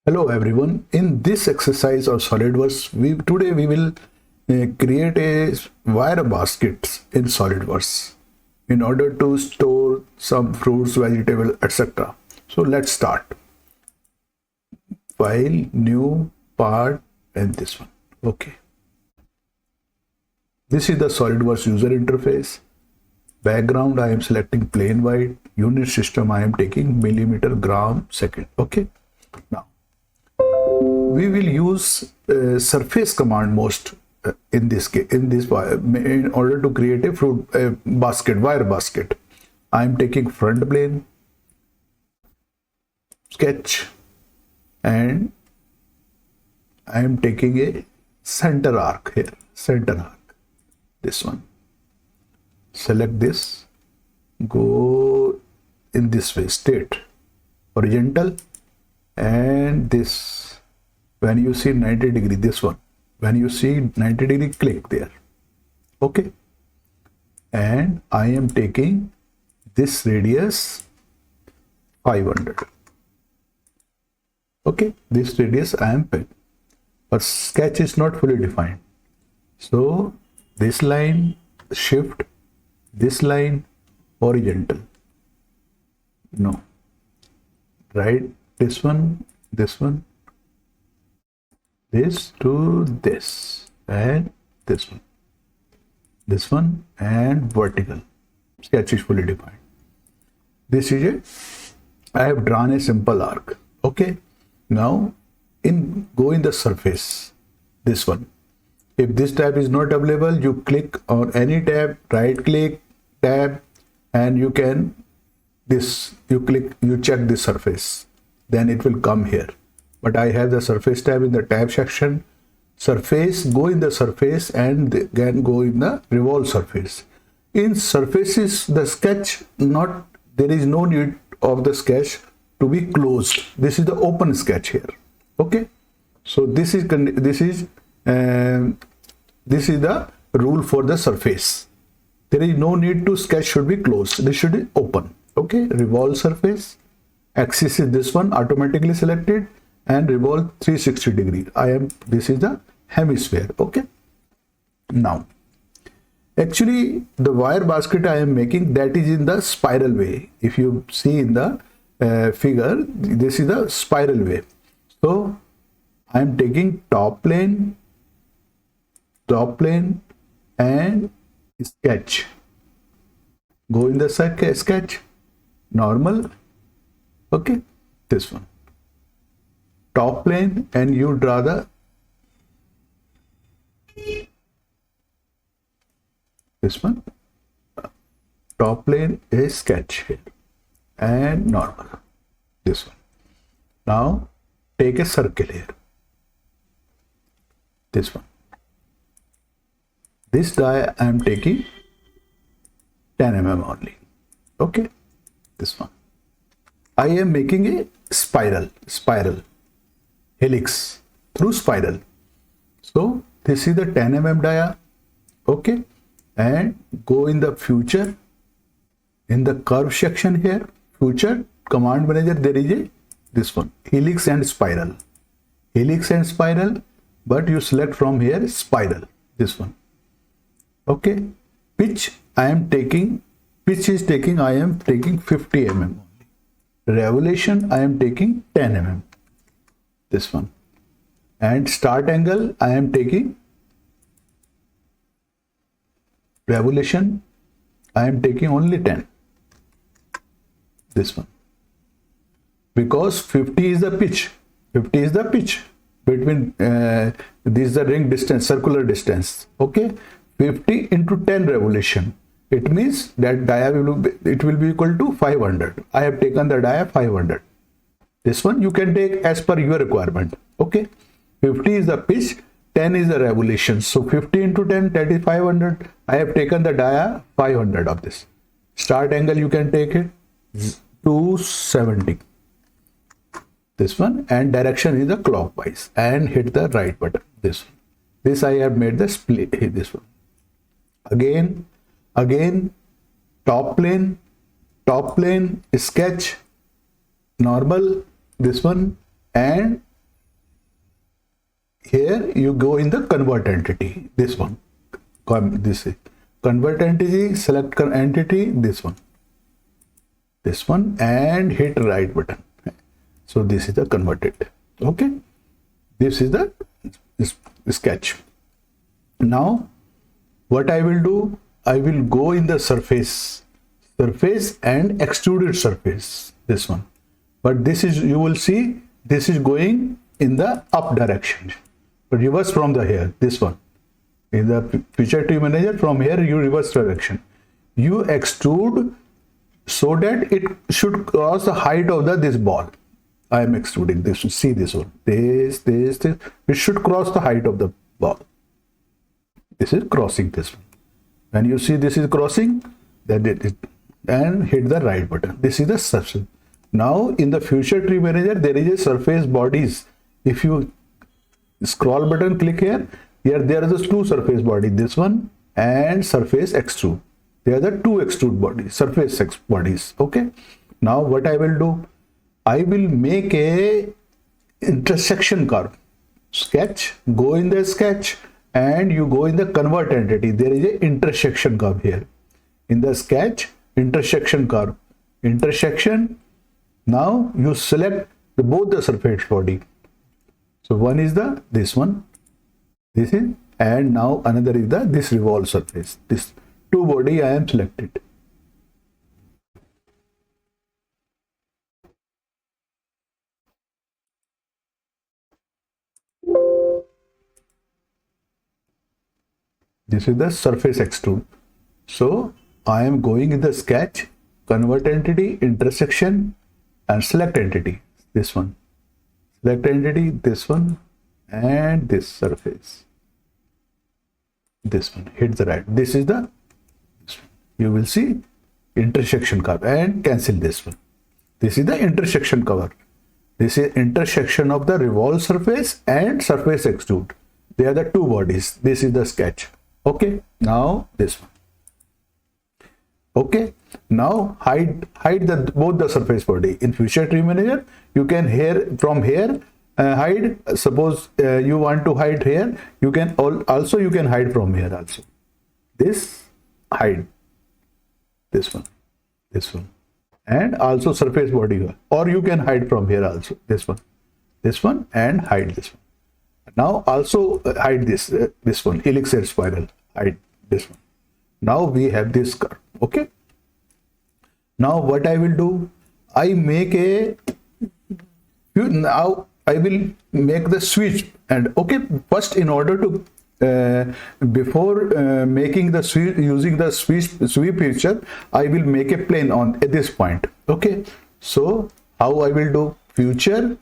Hello everyone. In this exercise of SolidWorks, today we will create a wire baskets in SolidWorks in order to store some fruits, vegetable, etc. So let's start. File, new, part, and this one. Okay. This is the SolidWorks user interface. Background I am selecting plain white. Unit system I am taking millimeter, gram, second. Okay. Now we will use surface command most in this case, in order to create a fruit basket, wire basket. I am taking front plane, sketch, and I am taking a center arc here, center arc, this one. Select this, go in this way, straight, horizontal, and this. When you see 90 degree, this one, when you see 90 degree, click there. Okay. And I am taking this radius 500. Okay. This radius I am picking. But sketch is not fully defined. So this line, shift, this line, horizontal. No. Right. This one, this one. This to this and this one and vertical. Sketch is fully defined. This is it. I have drawn a simple arc. Okay. Now go in the surface, this one. If this tab is not available, you click on any tab, right click, tab, and you can you check the surface, then it will come here. But I have the surface tab in the tab section. Surface, go in the surface and then go in the revolve surface. In surfaces, the sketch there is no need of the sketch to be closed. This is the open sketch here. Okay. So this is the rule for the surface. There is no need to sketch should be closed. This should be open. Okay. Revolve surface. Axis is this one, automatically selected. And revolve 360 degree. This is the hemisphere. Okay. Now, actually, the wire basket I am making, that is in the spiral way. If you see in the figure, this is the spiral way. So I am taking top plane, and sketch. Go in the sketch, normal. Okay, this one. Top plane, and you draw this one. Top plane is sketch here and normal, this one. Now take a circle here, this one. This die I am taking 10 mm only. Okay, this one. I am making a spiral helix through spiral. So this is the 10 mm dia. Okay. And go in the future, in the curve section here, future command manager, there is this one, helix and spiral, but you select from here spiral, this one. Okay. Pitch I am taking 50 mm only. Revolution I am taking 10 mm. This one. And start angle I am taking, revolution I am taking only 10. This one. Because 50 is the pitch. Between this is the ring distance, circular distance. Okay. 50 into 10 revolution. It means that dia will be equal to 500. I have taken the dia 500. This one you can take as per your requirement. Okay. 50 is the pitch, 10 is the revolution. So 50 into 10, that is 500. I have taken the dia 500 of this. Start angle you can take it 270. This one, and direction is the clockwise, and hit the right button. This one. This I have made the split. This one. Again, top plane, sketch, normal, this one, and here you go in the convert entity, this one. This is convert entity, select entity, this one, and hit right button. So this is the converted. Okay, this is the sketch. Now what I will do, I will go in the surface and extruded surface, this one. But this is, you will see, this is going in the up direction, but reverse from the here, this one. In the feature tree manager, from here you reverse direction. You extrude so that it should cross the height of this ball. I am extruding this. See this one. This. It should cross the height of the ball. This is crossing this one. When you see this is crossing, then and hit the right button. This is the surface. Now in the feature tree manager, there is a surface bodies. If you scroll button, click here. Here there is two surface body, this one and surface extrude. They are the two extrude bodies, surface bodies. Okay. Now what I will do, I will make a intersection curve. Sketch, go in the sketch and you go in the convert entity. There is a intersection curve here. In the sketch, intersection curve. Intersection. Now you select both the surface body. So one is this one. This is, and now another is this revolve surface. This two body I am selected. This is the surface extrude. So I am going in the sketch, convert entity, intersection, and select entity. This one. Select entity, this one, and this surface. This one, hit the right. This is the, you will see intersection curve, and cancel this one. This is the intersection cover. This is intersection of the revolve surface and surface extrude. They are the two bodies. This is the sketch. Okay, now this one. Okay, now hide both the surface body. In feature tree manager, you can from here hide. Suppose you want to hide here, you can also you can hide from here also. This hide, this one, and also surface body, or you can hide from here also. This one, and hide this one. Now also hide this one, helix and spiral. Hide this one. Now we have this curve. Okay. Now what I will do, I make now I will make the switch. And okay, first in order to before making the switch, using the sweep feature, I will make a plane at this point. Okay, so how I will do, feature,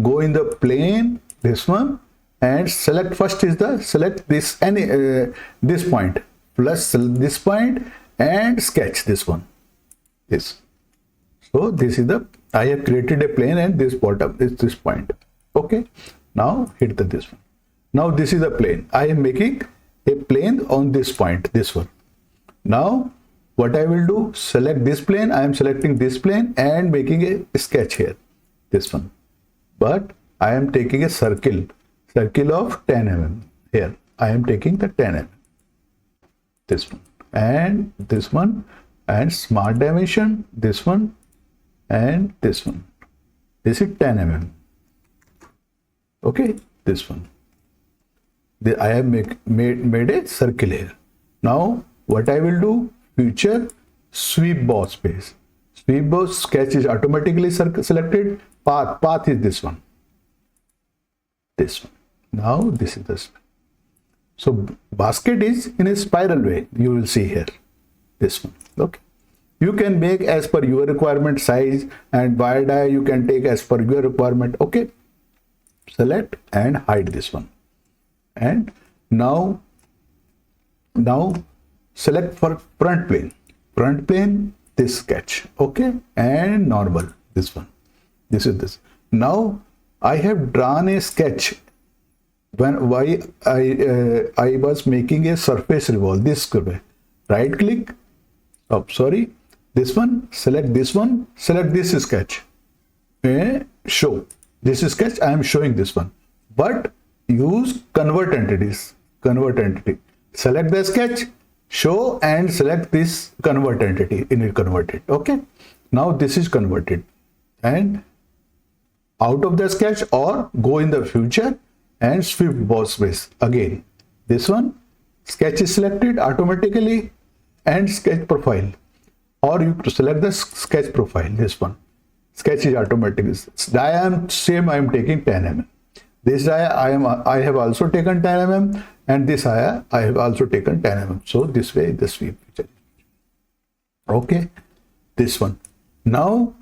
go in the plane, this one, and select, first is select this this point plus this point and sketch this one, this. So this is I have created a plane, and this bottom is this point. Okay, now hit this one. Now this is the plane. I am making a plane on this point, this one. Now what I will do, select this plane. I am selecting this plane and making a sketch here, this one. But I am taking a circle of 10 mm here. I am taking the 10 mm, this one, and smart dimension, this one, and this one. This is 10 mm. Okay, this one. I have made a circle here. Now what I will do, feature, sweep boss space. Sweep boss sketch is automatically selected. Path is this one. This one. Now this is this one. So basket is in a spiral way. You will see here. This one. Okay. You can make as per your requirement size, and wire die you can take as per your requirement. Okay. Select and hide this one. And now select for front plane, this sketch. Okay, and normal, this one. This is this. Now I have drawn a sketch why I was making a surface revolve. This way, right click, this one, select this one, select this sketch, show this sketch. I am showing this one, but use convert entities. Convert entity. Select the sketch, show, and select this convert entity in it converted. Okay. Now this is converted, and out of the sketch or go in the future and sweep boss space again. This one sketch is selected automatically and sketch profile, or you select the sketch profile. This one sketch is automatic. Diagram same. I am taking 10 mm. This dia I have also taken 10 mm, and this I have also taken 10 mm. So this way the sweep. Okay, this one. Now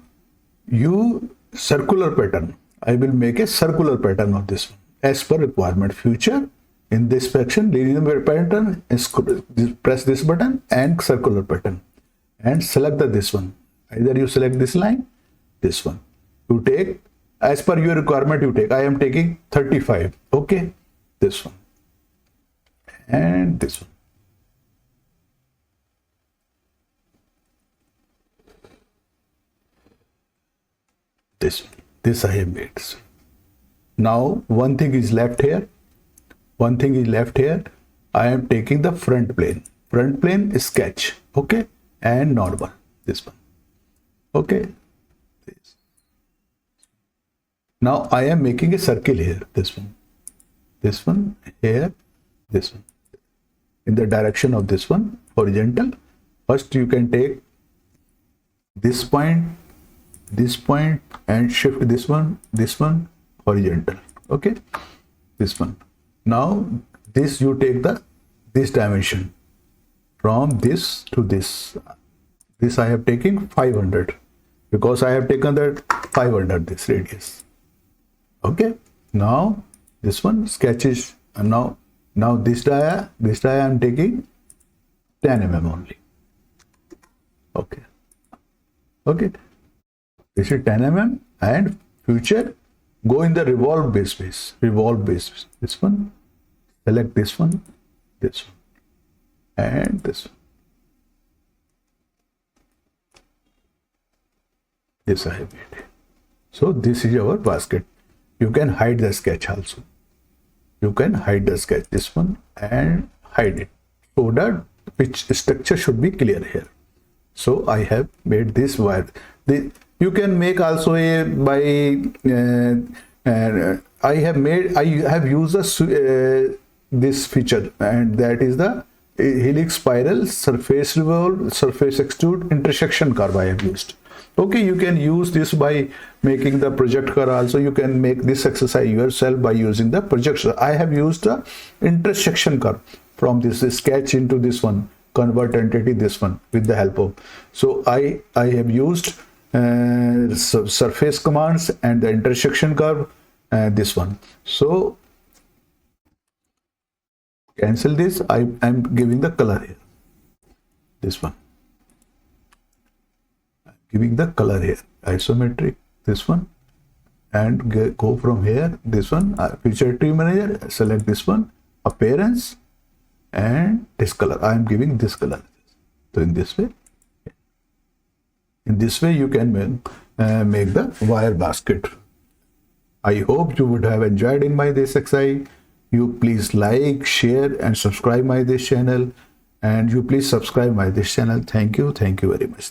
you circular pattern. I will make a circular pattern of this one as per requirement. Future in this section, linear pattern, press this button and circular pattern and select this one. Either you select this line, this one. You take as per your requirement. You take. I am taking 35. Okay, this one and this one. This I have made. Now one thing is left here. One thing is left here. I am taking the front plane. Front plane is sketch. Okay, and normal. This one. Okay. This. Now I am making a circle here. This one. This one here. This one. In the direction of this one, horizontal. First you can take this point, and shift this one horizontal. Okay, this one. Now this you take this dimension from this to this. This I have taken 500 because I have taken that 500 this radius. Okay, now this one sketch is, and now this dia I am taking 10 mm only. Okay. This is 10 mm, and future go in the revolve base space. Revolve base space. This one. Select this one, and this one. This I have made. So this is our basket. You can hide the sketch also. You can hide the sketch, this one, and hide it so that which structure should be clear here. So I have made this wire. You can make also a by I have used this feature, and that is the helix spiral surface revolve surface extrude intersection curve I have used. Okay, you can use this by making the project curve also. You can make this exercise yourself by using the projection. I have used the intersection curve from this sketch into this one, convert entity, this one, with the help of. So I have used surface commands and the intersection curve, this one. So cancel this. I am giving the color here, this one. I'm giving the color here, isometric, this one, and go from here, this one, feature tree manager, select this one, appearance, and this color. I am giving this color. So in this way you can make the wire basket. I hope you would have enjoyed in my this exercise. You please like, share, and subscribe my this channel, and you please subscribe my this channel. Thank you very much.